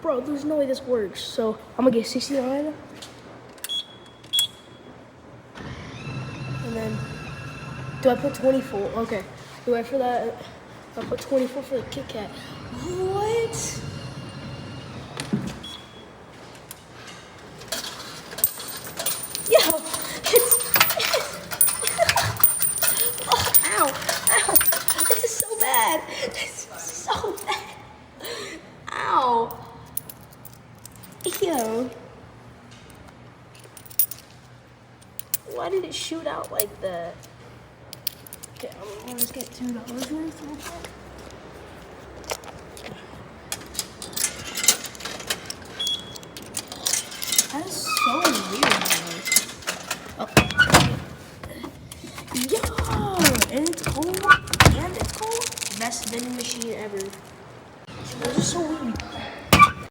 Bro, there's no way this works. So I'm gonna get 69. And then, do I put 24? Okay. Do I for that? I put 24 for the Kit Kat. What? Yo, it's oh, ow. This is so bad. This is so bad. Ow. Yo. Why did it shoot out like that? Okay, I'm gonna just get $2 worth.